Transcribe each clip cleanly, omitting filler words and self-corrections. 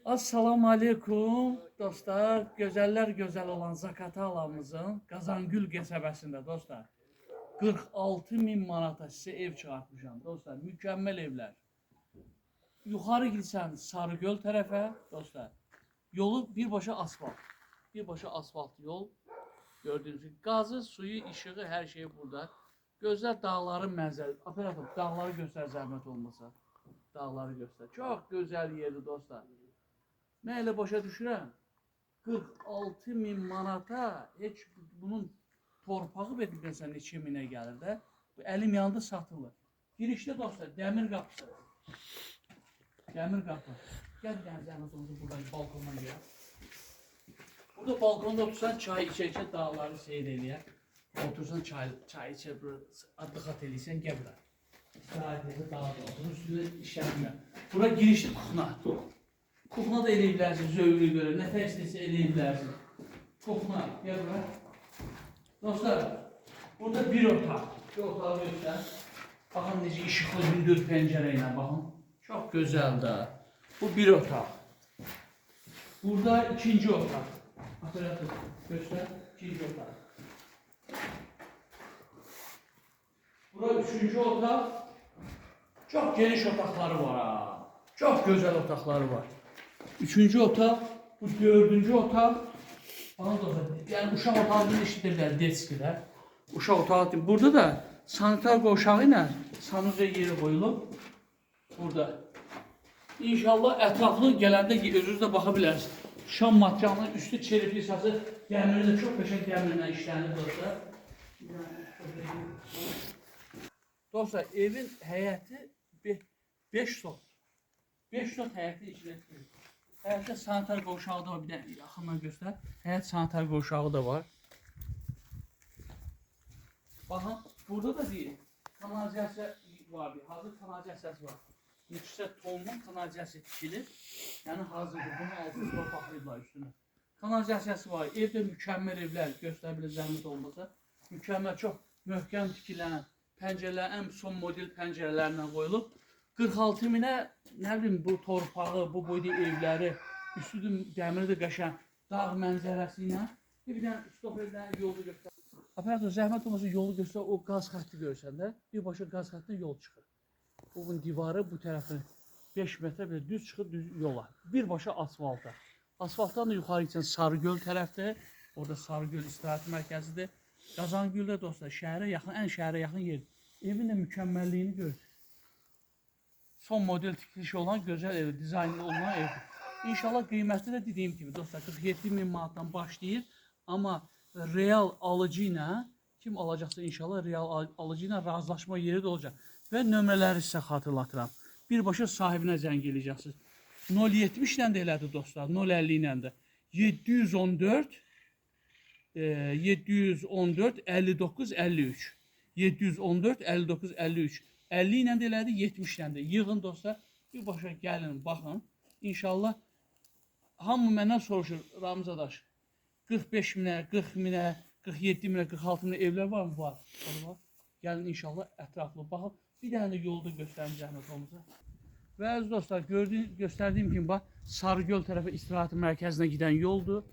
Assalamu aleykum dostlar. Gözəller gözəl olan Zakatı alamızın Qazangül qəsəbəsində dostlar 46.000 manata sizə ev çıxartmışam dostlar. Mükəmməl evlər. Yuxarı girsəniz Sarıgöl tərəfə dostlar. Yolu birbaşa asfalt. Birbaşa asfalt yol. Gördüğünüz gibi gazı, suyu, işığı, hər şey burada. Gözlər dağların mənzərəsi. Operator dağları göstər zəhmət olmasa. Dağları göstər. Çox gözəl yerdir dostlar. Nə ilə başa düşürəm? 46.000 manata heç bunun torpağı verməsən neçə minə gəlir də. Bu əlim yanında satılır. Girişdə dostlar dəmir qapısı. Dəmir qapı. Gəl zəhmət olmasa buradan balkondan gəl. Burada balkonda otursan çay içə-içə dağları seyr eləyər. Otursan çay içə, adlıqat eləysən gəl bura. İstirahət edəcək dağa da oturur, üstündə işlənmə. Bura girişdir kuxna. Kuxna da eləyə bilərsin, zövqü görə, nətə istəsə eləyə bilərsin. Kuxna, gəl bura. Dostlar, burada bir otaq. Bir otağı göstər. Baxın necə işıqlı hündür pəncərə ilə baxın. Çox gözəldir. Bu bir otaq. Burada ikinci otaq. Operatör göstər, ikinci otaq. Bura üçüncü otaq. Çok geniş otaqları var ha. Çok güzel otaqları var. Üçüncü otaq, bu dördüncü otaq. Yani uşaq otağını işitirlər, detskilər. Uşaq otağı. Burada da sanitar qoşağı ilə sanusiya yeri qoyulub. Burada. İnşallah ətraflı gələndə özünüz də baxa bilərsiniz. Şam matcanın üstü çelik hissası dəmiri də çox qəşəng dəmirlə işlənir dostlar. Dostlar, evin həyəti 5 sot. 5 sot həyəti işlətdir. Həyətdə sanitar qovşağı da var, bir də yaxından göstər. Həyət sanitar qovşağı da var. Baxın, burada da bir kanalizasiya var, hazır kanalizasiyası var. Yüksək tonlu kanalizasiya tikilir. Yəni hazırdır, bunu altını torpaqlayıblar üstünə. Kanalizasiyası var, evdə mükəmməl evlər, göstər bilir zəhmət olmasa. Mükəmməl, çox möhkəm tikilən, pəncərələr ən son model pəncərələrlə qoyulub. 46 minə, nə bilim, bu torpağı, bu boyda evləri, üstü dəmiri də qəşən, dağ mənzərəsi ilə. Bir dənə stop edilən yolu göstər. Operator, zəhmət olmasa yolu göstər, o qaz xətti görsən də, birbaşa qaz xəttindən yol çıxır. Bunun divarı bu tərəfi 5 metrə bir düz çıxır düz yola. Birbaşa asfalta. Asfaltdan da yuxarı gitsən Sarıgöl tərəfdə, orada Sarıgöl istirahət mərkəzidir. Qazangüldə dostlar, şəhərə yaxın, ən şəhərə yaxın yerdir. Evin də mükəmməlliyini görür. Son model tikilişi olan gözəl ev, dizaynlı olan evdir. İnşallah qiyməti də dediyim kimi dostlar 47.000 manatdan başlayır. Amma real alıcı ilə, kim alacaqsa inşallah real alıcı ilə razılaşma yeri də olacaq. Və nömrələri sizə xatırlatıram. Birbaşa sahibinə zəng eləyəcəksiniz. 070 ilə də elədir dostlar, 050 ilə də. 714 59 53 714 59 53 50 ilə də elədi, 70 ilə də. Yığın dostlar, birbaşa gəlin, baxın. İnşallah hamı məndən soruşur, Ramiz adaş, 45 minə, 40 minə, 47 minə, 46 minə evlər var mı? Var. Gəlin inşallah ətraflı baxın. Bir dənə də yolda göstərim zəhmət olmasa. Və əziz dostlar, göstərdiyim kimi bax, Sarıgöl tərəfə istirahət mərkəzinə gedən yoldur.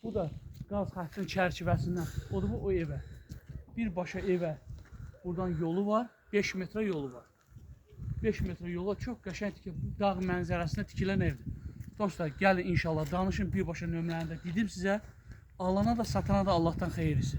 Bu da qaz xəttinin çərçivəsindən, odur bu o evə. Birbaşa evə buradan yolu var, 5 metrə yolu var. 5 metrə yola çox qəşəng dağ mənzərəsində tikilən evdir. Dostlar, gəlin inşallah danışın, birbaşa nömrəni də dedim sizə. Alana da satana da Allahdan xeyirlisi.